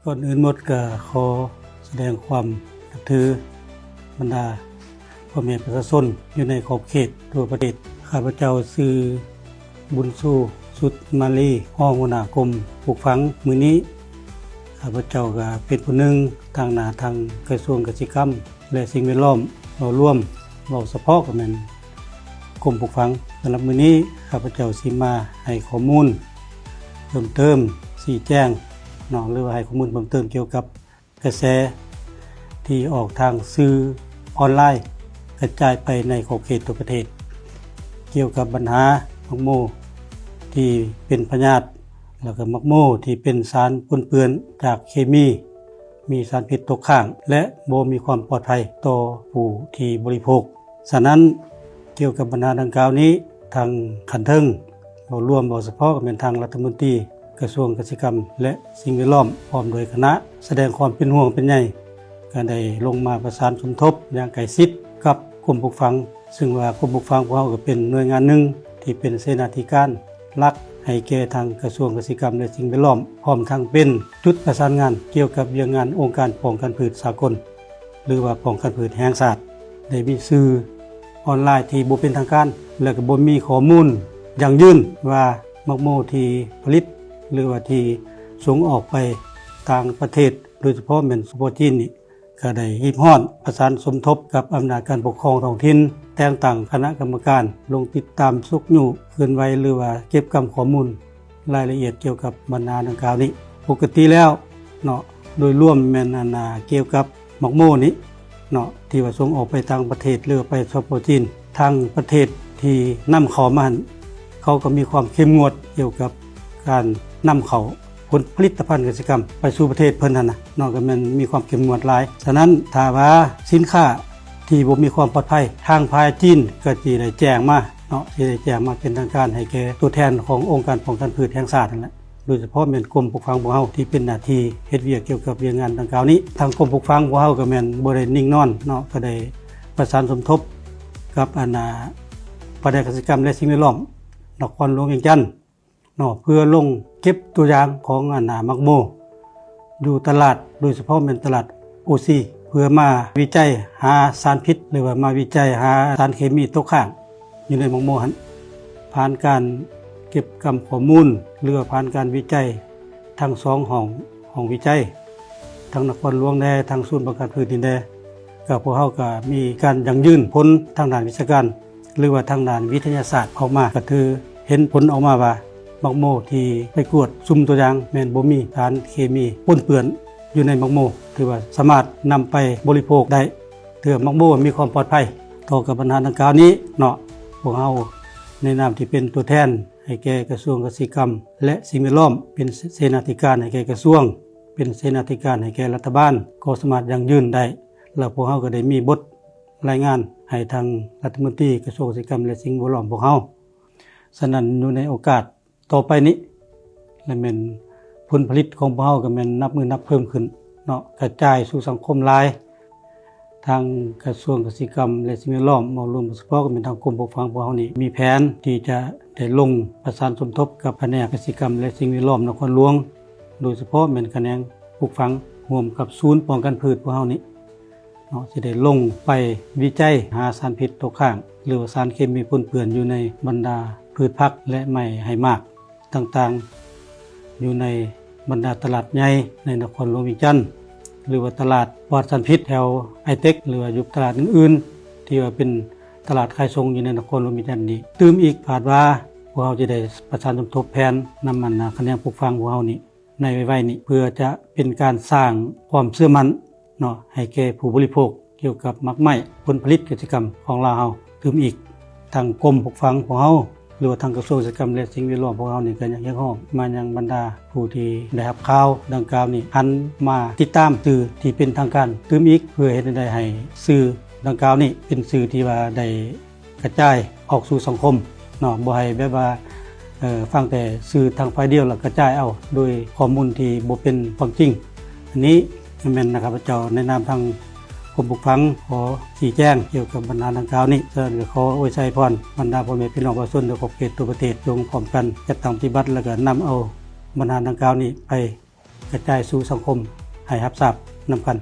ก่อนอื่นหมดก็ขอแสดงความนับถือบรรดาพ่อแม่ประชาชนอยู่ในขอบเขตทั่วประเทศข้าพเจ้าชื่อบุญสู้สุดมาลีห้องหัวหน้ากรมปลูกฝังมื้อนี้ข้าพเจ้าก็เป็นผู้หนึ่งทางหน้าทางกระทรวงเกษตรกรรมและสิ่งแวดล้อมเราร่วมเว้าเฉพาะกับแม่นกรมปลูกฝังสำหรับมื้อนี้ข้าพเจ้าสิมาให้ข้อมูลเพิ่มเติมชี้แจงหรือว่าให้ข้อมูลเพิ่มเติมเกี่ยวกับกระแสที่ออกทางสื่อออนไลน์กระจายไปในขอบเขตทั่วประเทศเกี่ยวกับปัญหามักโมที่เป็นพยาธิแล้วก็มักโมที่เป็นสารปนเปื้อนจากเคมีสารพิษตกค้างและบ่มีความปลอดภัยต่อผู้ที่บริโภคฉะนั้นเกี่ยวกับปัญหาดังกล่าวนี้ทางขันเทิงเราร่วมเฉพาะกับทางรัฐมนตรีกระทรวงเกษตรกรรมและสิ่งแวดล้อมพร้อมโดยคณะแสดงความเป็นห่วงเป็นใยก็ได้ลงมาประสานสมทบอย่างใกล้ชิดกับกรมปลูกฝังซึ่งว่ากรมปลูกฝังของเราก็เป็นหน่วยงานหนึ่งที่เป็นเสนาธิการหลักให้แก่ทางกระทรวงเกษตรกรรมและสิ่งแวดล้อมพร้อมทั้งเป็นจุดประสานงานเกี่ยวกับเรื่องงานองค์การป้องกันพืชสากลหรือว่าป้องกันพืชแห่งชาติได้มีสื่อออนไลน์ที่บ่เป็นทางการและก็บ่มีข้อมูลอย่างยืนว่ามักโมที่ผลิตหรือว่าที่ส่งออกไปต่างประเทศโดยเฉพาะแม่นสุโขทัยนี่ก็ได้รีบฮ้อนประสานสมทบกับอำนาจการปกครองท้องถิ่นแต่งตั้งคณะกรรมการลงติดตามสุกอยู่เคลื่อนไหวหรือว่าเก็บกำข้อมูลรายละเอียดเกี่ยวกับบรรณาดังกล่าวนี้ปกติแล้วโดยรวมแม่นเกี่ยวกับมักโมนี้ที่ว่าส่งออกไปต่างประเทศหรือไปสุโขทัยทางประเทศที่นำเข้ามาเขาก็มีความเข้มงวดเกี่ยวกับการนำเข้าผลผลิตภัณฑ์เกษตรกรรมไปสู่ประเทศเพิ่นนั่นก็มันมีความเข้มงวดหลายฉะนั้นถ้าว่าสินค้าที่บ่มีความปลอดภัยทางภายจีนก็สิได้แจ้งมาสิได้แจ้งมาเป็นทางการให้แก่ตัวแทนขององค์การป้องกันพืชแห่งชาตินั่นแหละโดยเฉพาะแม่นกรมปลูกฝังของเฮาที่เป็นหน้าที่เฮ็ดเวียกเกี่ยวกับเรื่องงานดังกล่าวนี้ทางกรมปลูกฝังของเฮาก็แม่นบ่ได้นิ่งนอนก็ได้ประสานสมทบกับฝ่ายเกษตรกรรมและสิ่งแวดล้อมนครหลวงเวียงจันทน์เพื่อลงเก็บตัวอย่างของมักโมอยู่ตลาดโดยเฉพาะเป็นตลาด OC เพื่อมาวิจัยหาสารพิษหรือว่ามาวิจัยหาสารเคมีตกค้างอยู่ในมักโมหันผ่านการเก็บกำข้อมูลหรือผ่านการวิจัยทั้ง2ห้องวิจัยทั้งนครหลวงแน่ทั้งศูนย์ป้องกันพืชดินแดก็พวกเฮาก็มีการยั่งยืนผลทางด้านวิชาการหรือว่าทางด้านวิทยาศาสตร์ออกมาก็คือเห็นผลออกมาว่ามักโมที่ไปกวดซุ่มตัวอย่างแม่นบ่มีสารเคมีปนเปื้อนอยู่ในมักโมถือว่าสามารถนำไปบริโภคได้ถือมักโมมีความปลอดภัยต่อกับปัญหาดังกล่าวนี้พวกเฮาในนามที่เป็นตัวแทนให้แก่กระทรวงเกษตรกรรมและสิ่งแวดล้อมเป็นเสนาธิการให้แก่กระทรวงเป็นเสนาธิการให้แก่รัฐบาลก็สามารถยั่งยืนได้แล้วพวกเฮาก็ได้มีบทรายงานให้ทางรัฐมนตรีกระทรวงเกษตรกรรมและสิ่งแวดล้อมพวกเฮาฉะนั้นอยู่ในโอกาสต่อไปนี้และแม่นผลผลิตของพวกเฮาก็แม่นนับมือนับเพิ่มขึ้นกระจายสู่สังคมหลายทางกระทรวงเกษตรกรรมและสิ่งแวดล้อมมารวมเฉพาะกันเป็นทางกรมปกครองพวกเฮานี่มีแผนที่จะได้ลงประสานสมทบกับแผนกเกษตรกรรมและสิ่งแวดล้อมนครหลวงโดยเฉพาะแม่นแขนงปลูกฝังร่วมกับศูนย์ป้องกันพืชพวกเฮานี่สิได้ลงไปวิจัยหาสารพิษตกค้างหรือสารเคมีปนเปื้อนอยู่ในบรรดาพืชผักและไม้ให้มากต่างๆอยู่ในบรรดาตลาดใหญ่ในนครหลวงเวียงจันทน์หรือว่าตลาดปลอดสารพิษแถวไอเต็กหรือว่าอยู่ตลาดอื่นๆที่ว่าเป็นตลาดขายส่งอยู่ในนครหลวงเวียงจันทน์นี้ตื่มอีกคาดว่าพวกเราจะได้ประสานสมทบแผนนำมันคะแนนปลูกฝังพวกเรานี้ในไว้นี้เพื่อจะเป็นการสร้างความเชื่อมั่นให้แก่ผู้บริโภคเกี่ยวกับมักไม้ผลผลิตกิจกรรมของเราเฮาตื่มอีกทางกรมปลูกฝังของเฮาหรือว่าทางกระทรวงเกษตรกรรมและสิ่งแวดล้อมพวกเรานี่ก็ยังฮ้องมายังบรรดาผู้ที่ได้รับข่าวดังกล่าวนี้หันมาติดตามสื่อที่เป็นทางการตื่มอีกเพื่อเฮ็ดให้สื่อดังกล่าวนี้เป็นสื่อที่ว่าได้กระจายออกสู่สังคมบ่ให้แบบว่าฟังแต่สื่อทางฝ่ายเดียวแล้วกระจายเอาโดยข้อมูลที่บ่เป็นความจริงอันนี้แม่นนะครับเจ้าในนามทางกรมปลูกฝังขอชี้แจงเกี่ยวกับปัญหาดังกล่าวนี้ก็ขออวยชัยพรบรรดาพ่อแม่พี่น้องประชาชนในขอบเขตทั่วประเทศจงพร้อมกันจัดตั้งปฏิบัติแล้วก็นำเอาปัญหาดังกล่าวนี้ไป กระจายสู่สังคมให้รับทราบนำกัน